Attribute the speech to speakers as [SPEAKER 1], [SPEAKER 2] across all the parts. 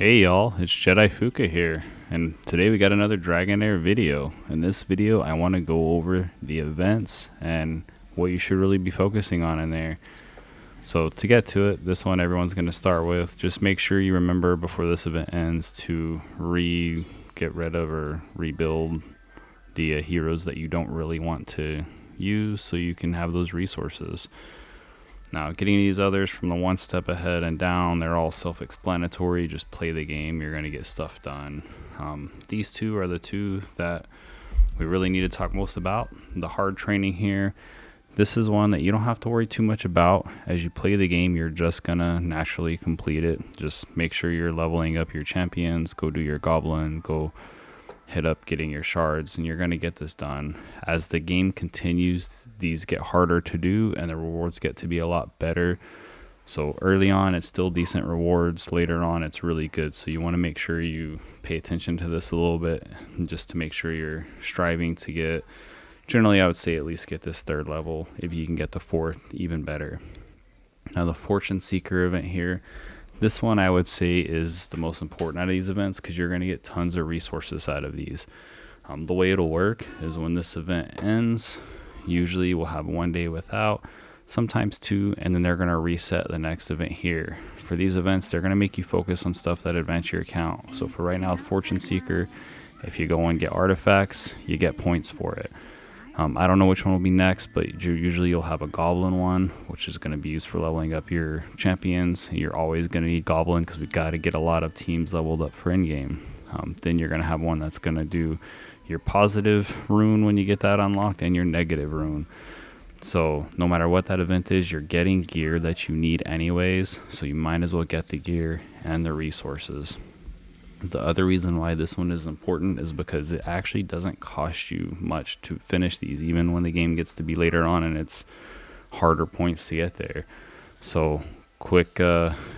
[SPEAKER 1] Hey y'all, it's Jedi Fuka here, and today we got another Dragonheir video. In this video, I want to go over the events and what you should really be focusing on in there. So to get to it, this one everyone's going to start with, just make sure you remember before this event ends to get rid of or rebuild the heroes that you don't really want to use so you can have those resources. Now, getting these others from the one step ahead and down, they're all self-explanatory. Just play the game, you're going to get stuff done. These two are the two that we really need to talk most about. The hard training here, this is one that you don't have to worry too much about. As you play the game, you're just going to naturally complete it. Just make sure you're leveling up your champions, go do your goblin, go hit up getting your shards, and you're going to get this done. As the game continues, these get harder to do and the rewards get to be a lot better. So early on it's still decent rewards, later on it's really good, so you want to make sure you pay attention to this a little bit just to make sure you're striving to get, generally I would say at least get this third level. If you can get the fourth, even better. Now the Fortune Seeker event here, this one I would say is the most important out of these events because you're going to get tons of resources out of these. The way it'll work is when this event ends, usually we'll have 1 day without, sometimes 2, and then they're going to reset the next event here. For these events, they're going to make you focus on stuff that advance your account. So for right now, the Fortune Seeker, if you go and get artifacts, you get points for it. I don't know which one will be next, but usually you'll have a goblin one, which is going to be used for leveling up your champions. You're always going to need goblin because we got to get a lot of teams leveled up for in-game. Then you're going to have one that's going to do your positive rune when you get that unlocked and your negative rune. So no matter what that event is, you're getting gear that you need anyways, so you might as well get the gear and the resources. The other reason why this one is important is because it actually doesn't cost you much to finish these, even when the game gets to be later on and it's harder points to get there. So quick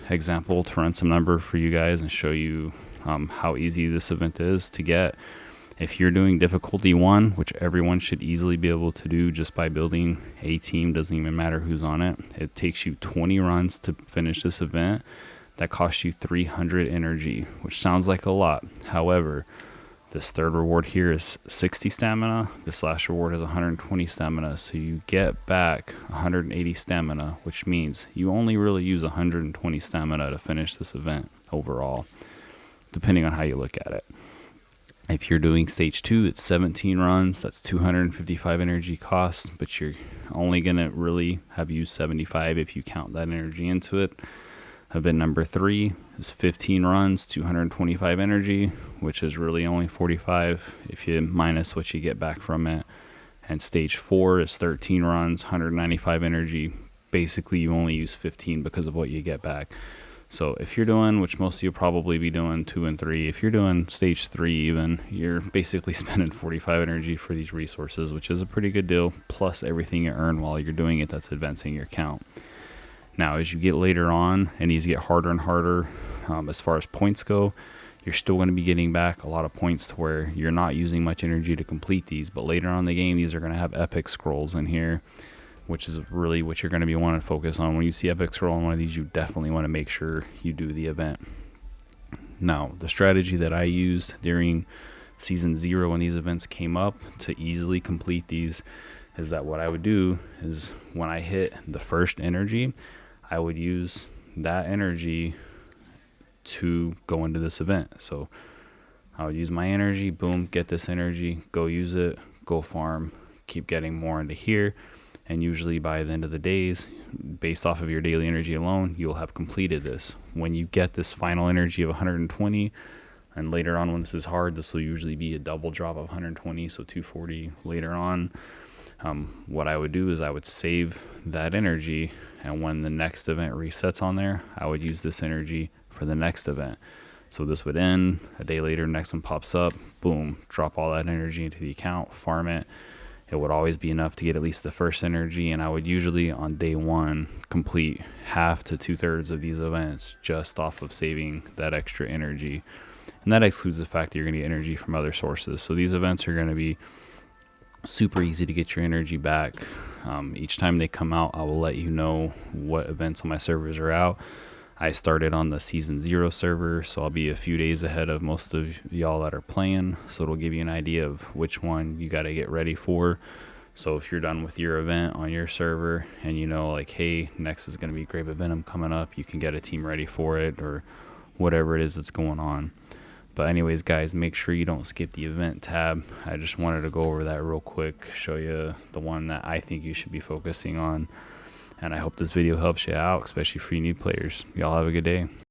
[SPEAKER 1] example to run some number for you guys and show you how easy this event is to get. If you're doing difficulty 1, which everyone should easily be able to do just by building a team, doesn't even matter who's on it, it takes you 20 runs to finish this event. That costs you 300 energy, which sounds like a lot. However, this third reward here is 60 stamina. This last reward is 120 stamina. So you get back 180 stamina, which means you only really use 120 stamina to finish this event overall, depending on how you look at it. If you're doing stage 2, it's 17 runs. That's 255 energy cost, but you're only going to really have used 75 if you count that energy into it. Event number 3 is 15 runs, 225 energy, which is really only 45 if you minus what you get back from it. And stage 4 is 13 runs, 195 energy. Basically, you only use 15 because of what you get back. So if you're doing, which most of you probably be doing 2 and 3, if you're doing stage 3 even, you're basically spending 45 energy for these resources, which is a pretty good deal, plus everything you earn while you're doing it that's advancing your count. Now, as you get later on, and these get harder and harder as far as points go, you're still going to be getting back a lot of points to where you're not using much energy to complete these. But later on in the game, these are going to have epic scrolls in here, which is really what you're going to be wanting to focus on. When you see epic scroll on one of these, you definitely want to make sure you do the event. Now, the strategy that I used during Season 0 when these events came up to easily complete these is that what I would do is when I hit the first energy, I would use that energy to go into this event. So I would use my energy, boom, get this energy, go use it, go farm, keep getting more into here. And usually by the end of the days, based off of your daily energy alone, you'll have completed this. When you get this final energy of 120, and later on when this is hard, this will usually be a double drop of 120, so 240 later on. What I would do is I would save that energy, and when the next event resets on there, I would use this energy for the next event. So this would end, a day later, next one pops up, boom, drop all that energy into the account, farm it. It would always be enough to get at least the first energy, and I would usually on day 1 complete half to 2/3 of these events just off of saving that extra energy. And that excludes the fact that you're going to get energy from other sources. So these events are going to be super easy to get your energy back. Each time they come out, I will let you know what events on my servers are out. I started on the season 0 server, so I'll be a few days ahead of most of y'all that are playing, so it'll give you an idea of which one you got to get ready for. So if you're done with your event on your server and you know, like, hey, next is going to be Grave of Venom coming up, you can get a team ready for it or whatever it is that's going on. But anyways, guys, make sure you don't skip the event tab. I just wanted to go over that real quick, show you the one that I think you should be focusing on. And I hope this video helps you out, especially for you new players. Y'all have a good day.